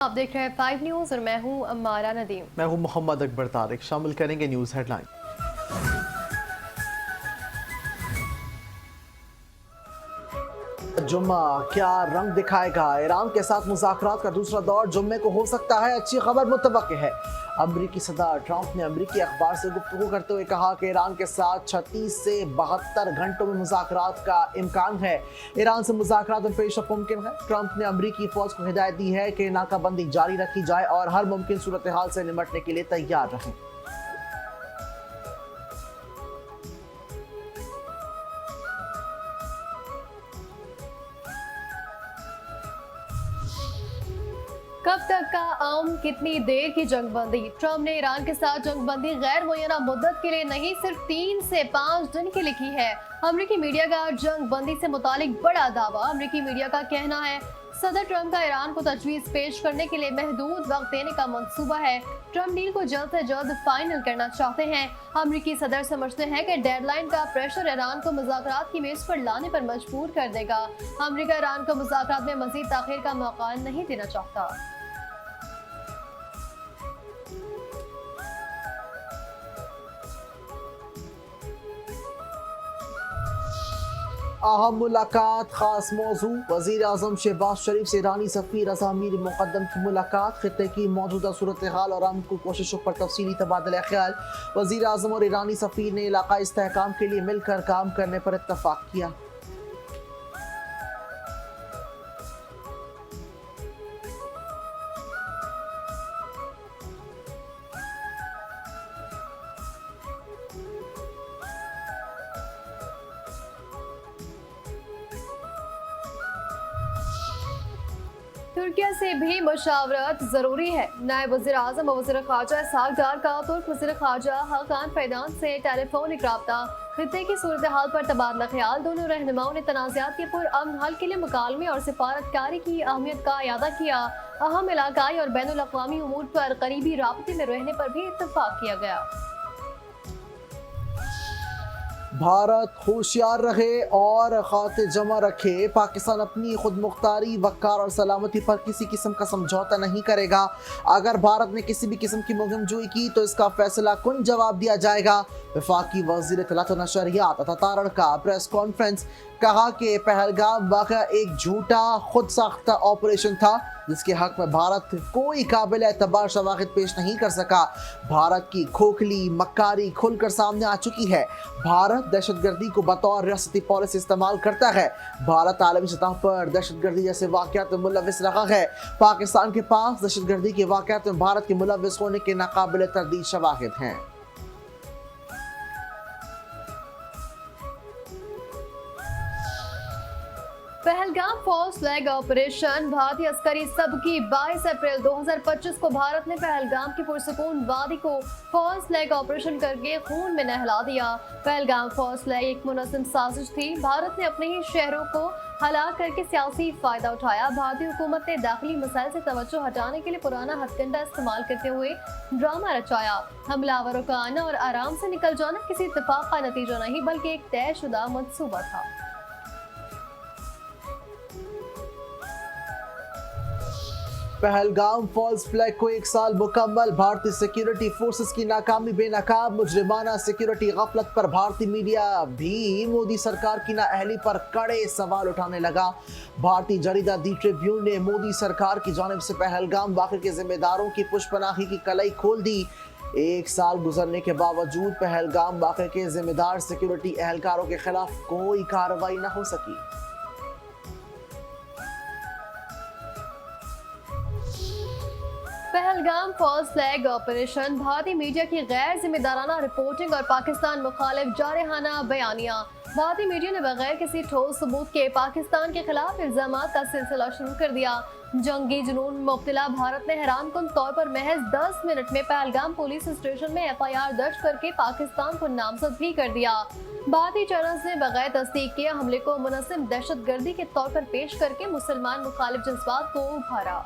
आप देख रहे हैं 5 न्यूज और मैं हूं अम्मारा नदीम। मैं हूं मोहम्मद अकबर तारिक। शामिल करेंगे न्यूज हेडलाइन। जुम्मा क्या रंग दिखाएगा? ईरान के साथ मुज़ाकरात का दूसरा दौर जुम्मे को हो सकता है। अच्छी खबर मुतवक्के है। अमरीकी सदर ट्रंप ने अमरीकी अखबार से गुफ्तगू करते हुए कहा कि ईरान के साथ 36 से 72 घंटों में मुज़ाकरात का इम्कान है। ईरान से मुज़ाकरात में पेश मुमकिन है। ट्रंप ने अमरीकी फौज को हिदायत दी है कि नाकाबंदी जारी रखी जाए और हर मुमकिन सूरत हाल से निपटने के लिए तैयार रहें। कब तक का कितनी देर की जंगबंदी? ट्रंप ने ईरान के साथ जंगबंदी गैर मुय्यना मुद्दत के लिए नहीं, सिर्फ 3 से 5 दिन की लिखी है। अमरीकी मीडिया का जंगबंदी से मुतालिक बड़ा दावा। अमरीकी मीडिया का कहना है सदर ट्रंप का ईरान को तजवीज पेश करने के लिए महदूद वक्त देने का मंसूबा है। ट्रंप डील को जल्द से जल्द फाइनल करना चाहते हैं। अमरीकी सदर समझते हैं कि डेडलाइन का प्रेशर ईरान को मुज़ाकरात की मेज पर लाने पर मजबूर कर देगा। अमरीका ईरान को मुज़ाकरात में मजीद ताखीर का मौका नहीं देना चाहता। अहम मुलाकात खास मौजू। वज़ीर आज़म शहबाज शरीफ से ईरानी सफ़ीर रज़ा मीर मुक़द्दम की मुलाकात। खित्ते की मौजूदा सूरत हाल और अमन कोशिशों पर तफसीली तबादला ख्याल। वज़ीर आज़म और ईरानी सफ़ीर ने इलाक़ाई इस्तेहकाम के लिए मिलकर काम करने पर इत्तफ़ाक़ किया। तुर्किया से भी मुशावरत जरूरी है। नायब वज़ीर आज़म और वज़ीर ख़ारजा इसहाक़ डार का तुर्क वज़ीर ख़ारजा हाकान फैदान से टेलीफोनिक रब्ता। खित्ते की सूरत हाल पर तबादला ख्याल। दोनों रहनुमाओं ने तनाज़ात के पुरअमन हल के लिए मुकालमे और सिफारतकारी की अहमियत का इयादा किया। अहम इलाकाई और बैनुल अक़वामी उमूर पर करीबी राब्ते में रहने पर भी इत्तफ़ाक़ किया गया। भारत होशियार रहे और खाते जमा रखे। पाकिस्तान अपनी खुद मुख्तारी, वक़ार और सलामती पर किसी किस्म का समझौता नहीं करेगा। अगर भारत ने किसी भी किस्म की मुहिमजोई की तो इसका फैसला कुन जवाब दिया जाएगा। वफाकी वज़ीर इत्तलात व नशरियात अता तारड़ का प्रेस कॉन्फ्रेंस। कहा कि पहलगाम वाक़या एक झूठा खुद साख्ता ऑपरेशन था जिसके हक में भारत कोई काबिल एतबार शवाहिद पेश नहीं कर सका। भारत की खोखली मक्कारी खुलकर सामने आ चुकी है। भारत दहशतगर्दी को बतौर रियासती पॉलिसी इस्तेमाल करता है। भारत आलमी सतह पर दहशतगर्दी जैसे वाक़यात में मुलव्विस रहा है। पाकिस्तान के पास दहशतगर्दी के वाक़यात में भारत के मुलव्विस होने के नाकाबिल तरदीद शवाहिद हैं। Pahalgam false flag operation. भारतीय अस्करी सबकी 22 अप्रैल 2025 को भारत ने पहलगाम की पुरसकून वादी को फॉल्स फ्लैग ऑपरेशन करके खून में नहला दिया। पहलगाम फॉल्स फ्लैग एक मुनज़्ज़म साजिश थी। भारत ने अपने ही शहरों को हलाक करके सियासी फायदा उठाया। भारतीय हुकूमत ने दाखिली मसाइल से तवज्जो हटाने के लिए पुराना हथकंडा इस्तेमाल करते हुए ड्रामा रचाया। हमलावरों का आना और आराम से निकल जाना किसी इत्तेफाक का नतीजा नहीं बल्कि एक तयशुदा मंसूबा था। पहलगाम फॉल्स फ्लैग को 1 साल मुकम्मल। भारतीय सिक्योरिटी फोर्सेस की नाकामी बेनकाब। मुजरिमाना सिक्योरिटी गफलत पर भारतीय मीडिया भी मोदी सरकार की नाअहली पर कड़े सवाल उठाने लगा। भारतीय जरीदा दी ट्रिब्यून ने मोदी सरकार की जानिब से पहलगाम वाक़े के जिम्मेदारों की पुष्पनाखी की कलई खोल दी। 1 साल गुजरने के बावजूद पहलगाम वाक़े के जिम्मेदार सिक्योरिटी एहलकारों के खिलाफ कोई कार्रवाई न हो सकी। Pahalgam false flag operation. भारतीय मीडिया की गैर जिम्मेदाराना रिपोर्टिंग और पाकिस्तान मुखालिफ जारहाना बयानिया। भारतीय मीडिया ने बगैर किसी ठोस सबूत के पाकिस्तान के खिलाफ इल्जामात का सिलसिला शुरू कर दिया। जंगी जुनून मुब्तला भारत ने हैरानकुन तौर पर महज 10 मिनट में पहलगाम पुलिस स्टेशन में FIR दर्ज करके पाकिस्तान को नामजद भी कर दिया। भारतीय चैनल्स ने बगैर तस्दीक किए हमले को मुनज़्ज़म दहशतगर्दी के तौर पर पेश करके मुसलमान मुखालिफ जज्बात को उभारा।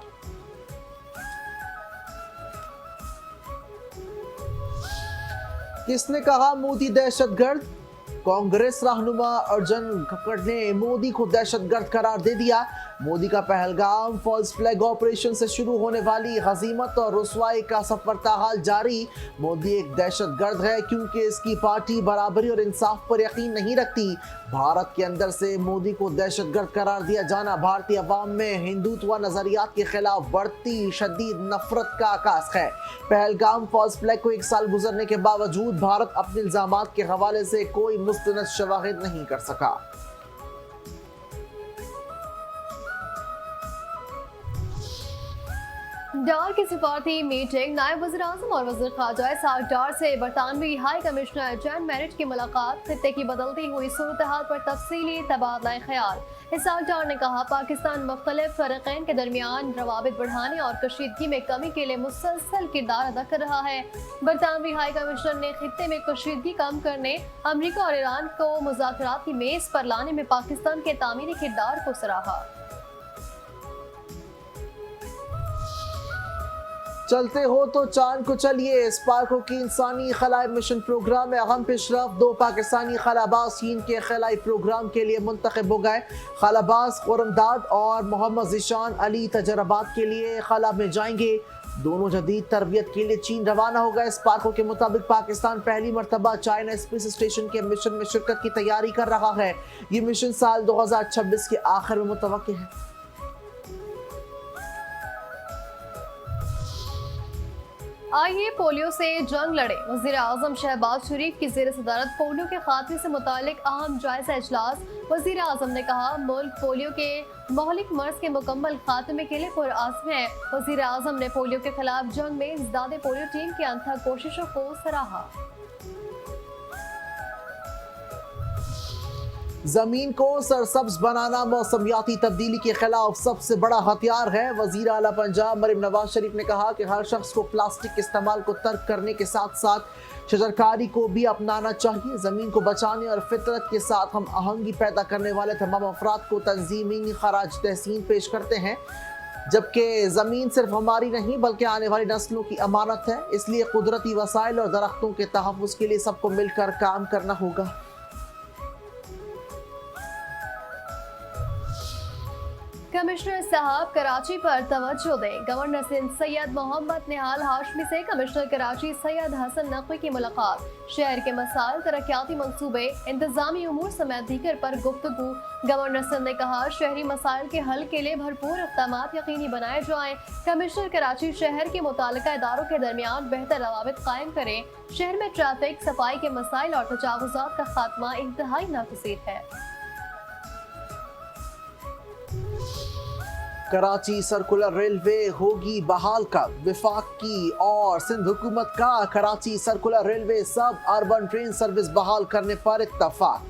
किसने कहा मोदी दहशतगर्द? कांग्रेस रहनुमा अर्जुन खक्कड़ ने मोदी को दहशतगर्द करार दे दिया। मोदी का पहलगाम फॉल्स फ्लैग ऑपरेशन से शुरू होने वाली हजीमत और रुसवाई का सफर ताहाल जारी। मोदी एक दहशतगर्द है क्योंकि इसकी पार्टी बराबरी और इंसाफ पर यकीन नहीं रखती। भारत के अंदर से मोदी को दहशतगर्द करार दिया जाना भारतीय अवाम में हिंदुत्व नजरियात के खिलाफ बढ़ती शदीद नफरत का आकाश है। पहलगाम फॉल्स फ्लैग को 1 साल गुजरने के बावजूद भारत अपने इल्जामात के हवाले से कोई मुस्तनद शवाहिद नहीं कर सका। डार की सिफारती मीटिंग, नायब वज़ीर-ए-आज़म और वज़ीर ख़ारजा इसहाक डार से बरतानवी हाई कमिश्नर जैन मैरिट की मुलाकात। खित्ते की बदलती हुई सूरत हाल पर तफसीली तबादला ख्याल। इसहाक डार ने कहा, पाकिस्तान मुख्तलिफ फ़रीक़ैन के दरमियान रवाबित बढ़ाने और कशीदगी में कमी के लिए मुसलसल किरदार अदा कर रहा है। बरतानवी हाई कमिश्नर ने खित्ते में कशीदगी कम करने, अमरीका और ईरान को मुज़ाकरात की मेज़ पर लाने में पाकिस्तान के तामीरी किरदार को सराहा। चलते हो तो चांद को चलिए। स्पार्को की इंसानी खलाई मिशन प्रोग्राम में अहम पेशरफ। 2 पाकिस्तानी खलाबाज चीन के खलाई प्रोग्राम के लिए मुंतखब हो गए। खलाबाज खुरमदाद और मोहम्मद ज़ीशान अली तजर्बात के लिए खला में जाएंगे। दोनों जदीद तरबियत के लिए चीन रवाना हो गए। स्पार्को के मुताबिक पाकिस्तान पहली मरतबा चाइना स्पेस स्टेशन के मिशन में शिरकत की तैयारी कर रहा है। ये मिशन साल 2026 के आखिर में मुतवक्किल है। आइए पोलियो से जंग लड़े। वज़ीर-ए-आज़म शहबाज शरीफ की ज़ेर सदारत पोलियो के खात्मे से मुतालिक अहम जायजा इजलास। वज़ीर-ए-आज़म ने कहा, मुल्क पोलियो के मोहलिक मर्ज के मुकम्मल खात्मे के लिए पुरअज़्म है। वज़ीर-ए-आज़म ने पोलियो के खिलाफ जंग में इज़दादे पोलियो टीम की अनथक कोशिशों को सराहा। जमीन को सरसब्ज बनाना मौसमियाती तब्दीली के खिलाफ सबसे बड़ा हथियार है। वजीर आला पंजाब मरीम नवाज शरीफ ने कहा कि हर शख्स को प्लास्टिक के इस्तेमाल को तर्क करने के साथ साथ शजरकारी को भी अपनाना चाहिए। ज़मीन को बचाने और फितरत के साथ हम आहंगी पैदा करने वाले तमाम अफराद को तंजीमी खराज तहसीन पेश करते हैं, जबकि ज़मीन सिर्फ हमारी नहीं बल्कि आने वाली नस्लों की अमानत है। इसलिए कुदरती वसाइल और दरख्तों के तहफ़्फ़ुज़ के लिए सबको मिलकर काम करना होगा। कमिश्नर साहब कराची पर तवज्जो दें। गवर्नर सिंध सैयद मोहम्मद निहाल हाशमी से कमिश्नर कराची सैयद हसन नकवी की मुलाकात। शहर के मसाइल, तरक्याती मंसूबे, इंतजामी उमूर समेत दीगर पर गुफ्तगू। गवर्नर सिंध ने कहा, शहरी मसाइल के हल के लिए भरपूर इक़दामात यकीनी बनाए जाएं। कमिश्नर कराची शहर के मुताल्लिका इदारों के दरमियान बेहतर रवाबित कायम करें। शहर में ट्रैफिक, सफाई के मसाइल और तजावुज़ात का खात्मा इंतहाई नागज़ीर है। कराची सर्कुलर रेलवे होगी बहाल कब? वफाक की और सिंध हुकूमत का कराची सर्कुलर रेलवे सब अर्बन ट्रेन सर्विस बहाल करने पर इत्तफाक।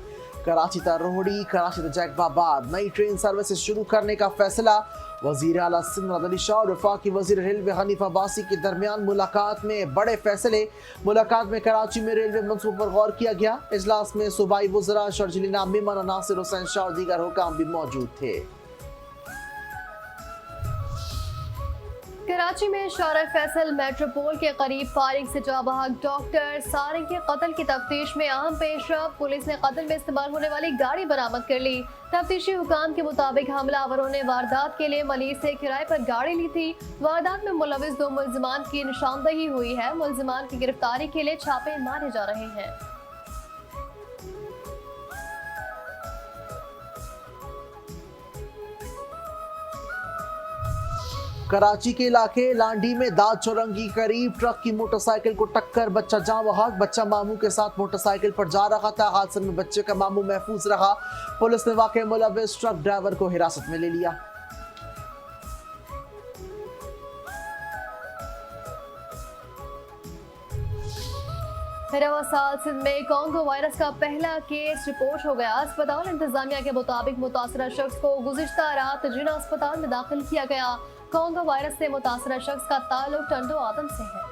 कराची ता रोहड़ी, कराची ता जैकबाबाद नई ट्रेन सर्विस शुरू करने का फैसला। वजीर आला सिंध अली शाह और वफाकी वजीर रेलवे हनीफ अब्बासी के दरमियान मुलाकात में बड़े फैसले। मुलाकात में कराची में रेलवे मंसूबे पर गौर किया गया। इजलास में सूबाई वज़रा शर्जिलीना मेमन और नासिर हुसैन शाह और दीगर हुकाम भी मौजूद थे। कराची में शारा फैसल मेट्रोपोल के करीब फायरिंग से जाबहक डॉक्टर सारिंग के कत्ल की तफ्तीश में अहम पेशरफ। पुलिस ने कत्ल में इस्तेमाल होने वाली गाड़ी बरामद कर ली। तफ्तीशी हुकाम के मुताबिक हमलावरों ने वारदात के लिए मलीज से किराए पर गाड़ी ली थी। वारदात में मुलविस 2 मुल्जिमान की निशानदही हुई है। मुल्जिमान की गिरफ्तारी के लिए छापे मारे जा रहे हैं। कराची के इलाके लांडी में दाद चौरंगी करीब ट्रक की मोटरसाइकिल को टक्कर, बच्चा जाँ बहक। बच्चा मामू के साथ मोटरसाइकिल पर जा रहा था। हादसे में बच्चे का मामू महफूज रहा। पुलिस ने वाक़े मुलविस ट्रक ड्राइवर को हिरासत में ले लिया। रवा साल सिंध में कोंगो वायरस का पहला केस रिपोर्ट हो गया। अस्पताल इंतजामिया के मुताबिक मुतासरा शख्स को गुज़िश्ता रात जिना अस्पताल में दाखिल किया गया। कोंगो वायरस से मुतासरा शख्स का ताल्लुक टंडो आदम से है।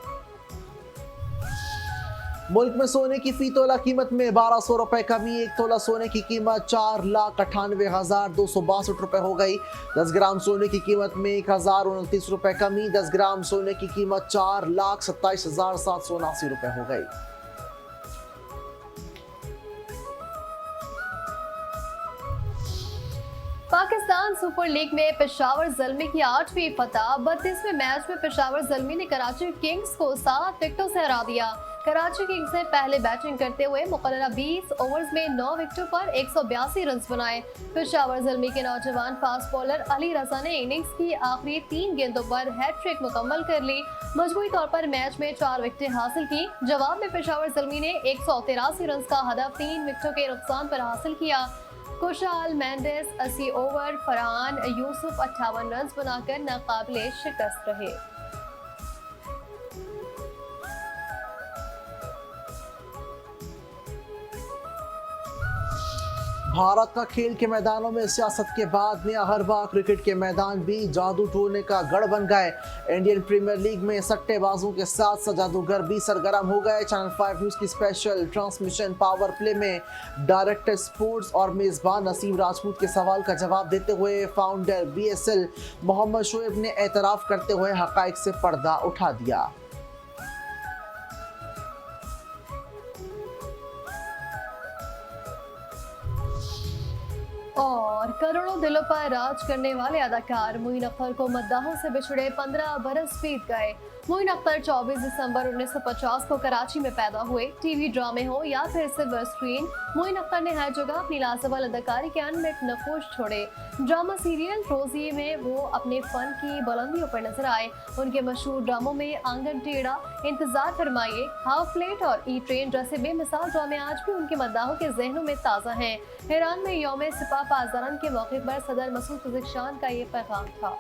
मुल्क में सोने की फी तोला कीमत में 1200 रुपए कमी। 1 तोला सोने की कीमत 4,98,262 रुपए हो गई। 10 ग्राम सोने की कीमत में 1,029 रुपए कमी। 10 ग्राम सोने की कीमत 4,27,779 रुपए हो गई। पाकिस्तान सुपर लीग में पेशावर ज़ल्मी की 8वीं फतह। 32वें मैच में पेशावर ज़ल्मी ने कराची किंग्स को 7 विकेटों से हरा दिया। कराची किंग्स ने पहले बैटिंग करते हुए मुकर्ररा 20 ओवर्स में 9 विकेटों पर 182 रन बनाए। पेशावर ज़ल्मी के नौजवान फास्ट बॉलर अली रजा ने इनिंग्स की आखिरी 3 गेंदों पर हैट्रिक मुकम्मल कर ली। मजमूई तौर पर मैच में 4 विकेटें हासिल की। जवाब में पेशावर ज़ल्मी ने 183 रन का हदफ 3 विकेटों के नुकसान पर हासिल किया। खुशहाल मेंडेस 80 ओवर, फरहान यूसुफ 58 रन बनाकर नाकाबिले शिकस्त रहे। भारत का खेल के मैदानों में सियासत के बाद नया हरबा, क्रिकेट के मैदान भी जादू टोने का गढ़ बन गए। इंडियन प्रीमियर लीग में सट्टेबाजों के साथ साथ जादूगर भी सरगर्म हो गए। चैनल 5 न्यूज की स्पेशल ट्रांसमिशन पावर प्ले में डायरेक्टर स्पोर्ट्स और मेजबान नसीम राजपूत के सवाल का जवाब देते हुए फाउंडर BSL मोहम्मद शोएब ने एतराफ़ करते हुए हक़ाइक़ से पर्दा उठा दिया। और करोड़ों दिलों पर राज करने वाले अदाकार मोइन अख्तर को मद्दाहों से बिछड़े 15 बरस बीत गए। मोइन अख्तर 24 दिसंबर 1950 को कराची में पैदा हुए। टीवी ड्रामे हो या फिर सिल्वर स्क्रीन, मोइन अख्तर ने हर जगह अपनी लाजवाब अदाकारी के अनमिट नक्श छोड़े। ड्रामा सीरियल रोज़ी में वो अपने फन की बुलंदियों पर नजर आए। उनके मशहूर ड्रामों में आंगन टेढ़ा, इंतजार फरमाइए, हाफ प्लेट और ई ट्रेन जैसे बेमिसाल ड्रामे आज भी उनके मद्दाहों के जहनों में ताज़ा हैं। ईरान में यौम सिपा पासदारान के मौके पर सदर मसूद पज़ेश्कियान का ये पैगाम था।